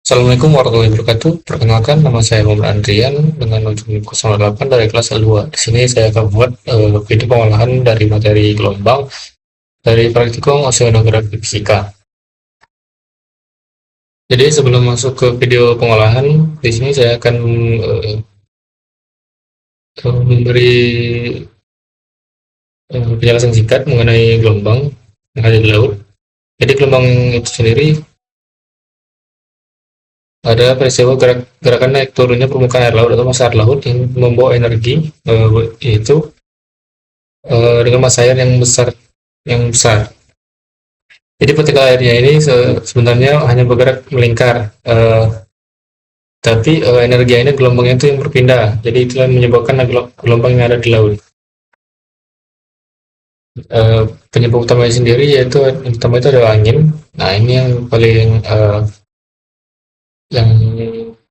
Assalamualaikum warahmatullahi wabarakatuh. Perkenalkan, nama saya Muhammad Andrian dengan ujung 08 dari kelas L2. Di sini saya akan buat video pengolahan dari materi gelombang dari praktikum oceanografi fisika. Jadi sebelum masuk ke video pengolahan, di sini saya akan memberi penjelasan singkat mengenai gelombang yang ada di laut. Jadi gelombang itu sendiri ada peristiwa gerakan naik turunnya permukaan air laut atau massa air laut yang membawa energi, yaitu dengan massa air yang besar. Jadi partikel airnya ini sebenarnya hanya bergerak melingkar, tapi energi airnya gelombangnya itu yang berpindah. Jadi itulah yang menyebabkan gelombang yang ada di laut. Penyebab utamanya sendiri yaitu yang pertama itu adalah angin. Nah, ini yang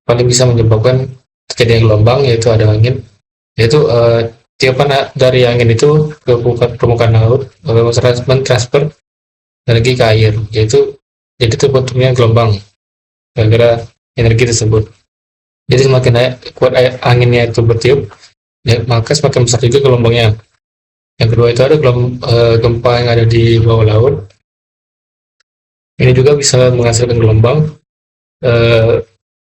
paling bisa menyebabkan terjadinya gelombang, yaitu ada angin, yaitu tiupan dari angin itu ke permukaan laut mentransfer energi ke air, yaitu jadi terbentuknya gelombang gara-gara energi tersebut. Jadi semakin kuat anginnya itu bertiup, ya, maka semakin besar juga gelombangnya. Yang kedua itu ada gempa yang ada di bawah laut. Ini juga bisa menghasilkan gelombang.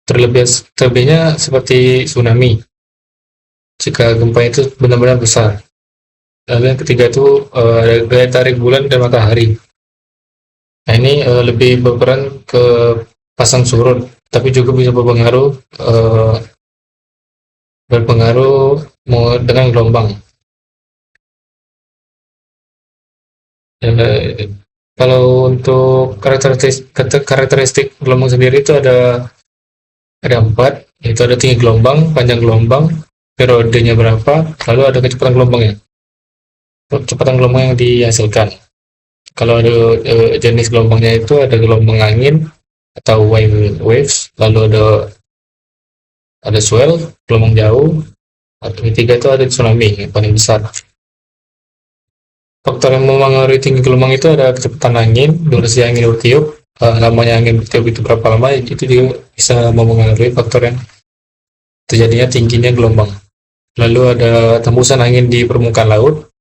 Terlebihnya seperti tsunami jika gempa itu benar-benar besar. Lalu yang ketiga itu ada gaya tarik bulan dan matahari. Nah, ini lebih berperan ke pasang surut, tapi juga bisa berpengaruh dengan gelombang. Kalau untuk karakteristik gelombang sendiri itu ada 4, yaitu ada tinggi gelombang, panjang gelombang, periodenya berapa, lalu ada kecepatan gelombangnya. Kecepatan gelombang yang dihasilkan. Kalau ada jenis gelombangnya itu ada gelombang angin atau waves, lalu ada swell, gelombang jauh, atau ketiga itu ada tsunami yang paling besar. Faktor yang mempengaruhi tinggi gelombang itu ada kecepatan angin, durasi angin bertiup, lamanya angin bertiup itu berapa lama, itu juga bisa mempengaruhi faktor yang terjadinya tingginya gelombang. Lalu ada tembusan angin di permukaan laut,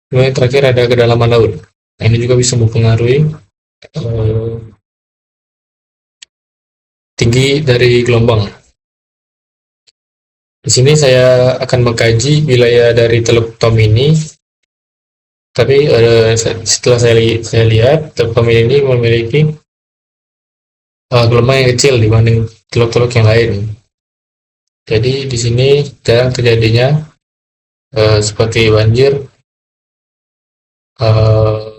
kemudian terakhir ada kedalaman laut. Nah, ini juga bisa mempengaruhi tinggi dari gelombang. Di sini saya akan mengkaji wilayah dari Teluk Tomini, tapi setelah saya lihat Teluk Tomini ini memiliki gelombang yang kecil dibanding teluk-teluk yang lain. Jadi di sini jarang terjadinya seperti banjir,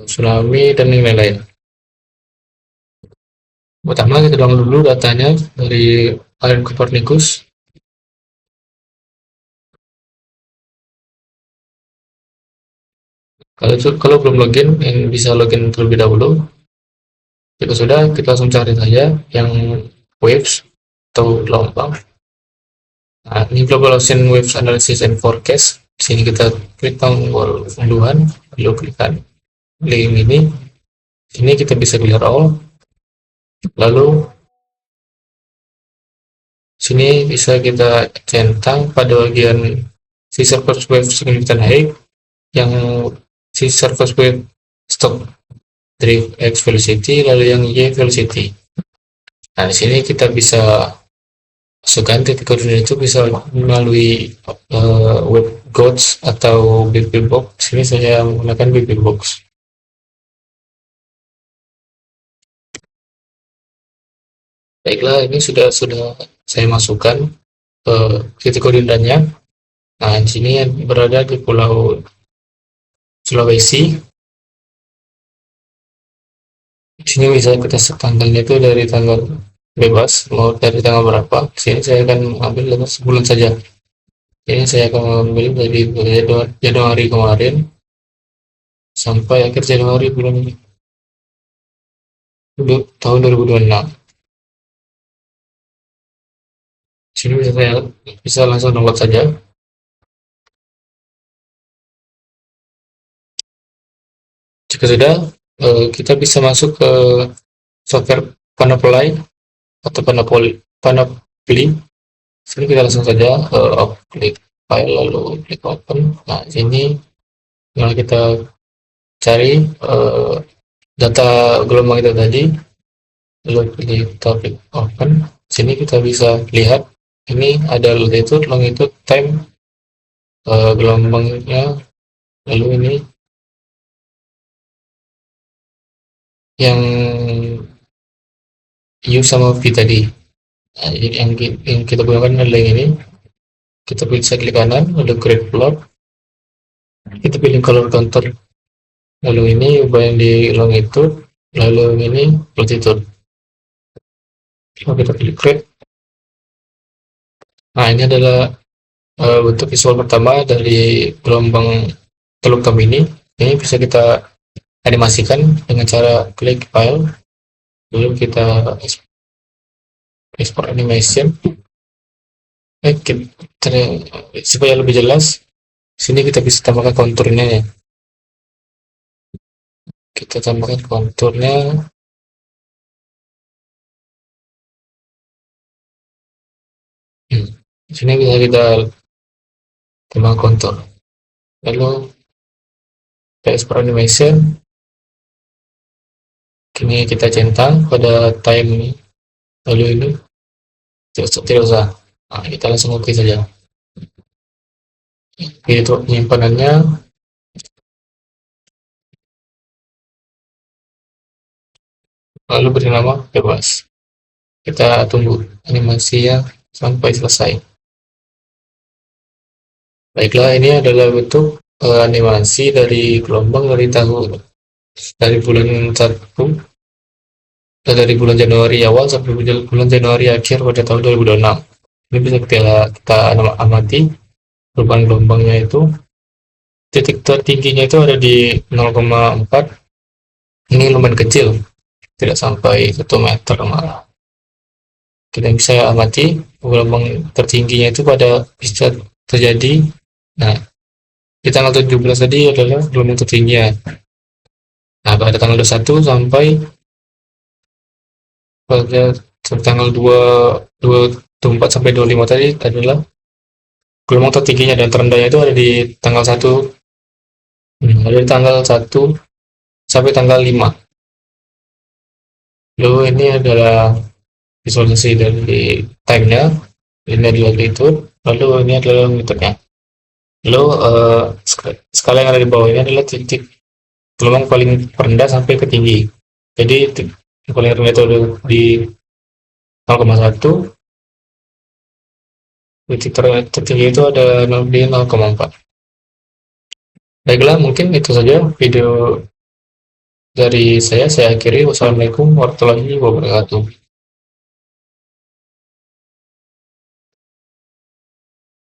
tsunami, dan yang lain-lain. Pertama kita download dulu datanya dari Aaron Copernicus. Kalau belum login, yang bisa login terlebih dahulu. Jika sudah, kita langsung cari saja yang waves atau gelombang. Nah, ini Global Ocean Waves Analysis and Forecast. Di sini kita klik tombol unduhan, lalu klikkan link ini. Ini kita bisa clear all. Lalu sini bisa kita centang pada bagian sea surface wave significant height, yang sea surface wave stock drift X velocity, lalu yang Y velocity. Nah, di sini kita bisa masukkan titik koordinat itu bisa melalui web GOTS atau BP box. Sini saya menggunakan BP box. Baiklah, ini sudah saya masukkan titik koordinatnya. Nah, di sini berada di Pulau Sulawesi. Di sini bisa kita set tanggalnya itu dari tanggal bebas, mau dari tanggal berapa. Di sini saya akan ambil sebulan saja. Ini saya akan ambil dari Januari kemarin sampai akhir Januari bulan ini, tahun 2026. Sini bisa langsung download saja. Jika sudah, kita bisa masuk ke software Panoply. atau panoply. Sini kita langsung saja klik file lalu klik open. Nah, sini tinggal kita cari data gelombang itu tadi, lalu pilih topik open. Sini kita bisa lihat ini ada latitude, longitude, time, gelombangnya, lalu ini yang U sama V tadi. Nah, yang kita gunakan adalah yang ini. Kita pilih klik kanan, lalu create plot. Kita pilih color counter, lalu ini ubah yang di longitude, lalu ini latitude. Lalu kita pilih create. Nah, ini adalah bentuk visual pertama dari gelombang teluk kami ini. Ini bisa kita animasikan dengan cara klik file, lalu kita export animation. Supaya lebih jelas, sini kita bisa tambahkan konturnya ya. Kita tambahkan konturnya. Di sini bisa kita tambah kontur. Lalu kita export animation. Kini kita centang pada time ini. Lalu ini tidak usah. Nah, kita langsung oke saja. Itu penyimpanannya. Lalu beri nama bebas. Kita tunggu animasinya sampai selesai. Baiklah, ini adalah bentuk animasi dari gelombang dari bulan 1 dari bulan Januari awal sampai bulan Januari akhir pada tahun 2026. Ini bisa kita amati perubahan gelombangnya itu. Titik tertingginya itu ada di 0,4. Ini lumayan kecil, tidak sampai 1 meter malah. Kita bisa amati gelombang tertingginya itu bisa terjadi. Nah, di tanggal 17 tadi adalah gelombang tertingginya. Nah, pada tanggal 21 sampai pada tanggal 24 sampai 25 tadi adalah gelombang tertingginya, dan terendahnya itu ada di tanggal 1. Ada di tanggal 1 sampai tanggal 5. Lalu ini adalah visualisasi dari time-nya. Ini adalah latitude, lalu ini adalah longitude-nya. Lalu skala yang ada di bawah ini adalah titik gelombang paling rendah sampai ke tinggi. Jadi yang paling rendah itu ada di 0,1, titik tertinggi itu ada di 0,4. Baiklah, mungkin itu saja video dari saya akhiri. Wassalamualaikum warahmatullahi wabarakatuh.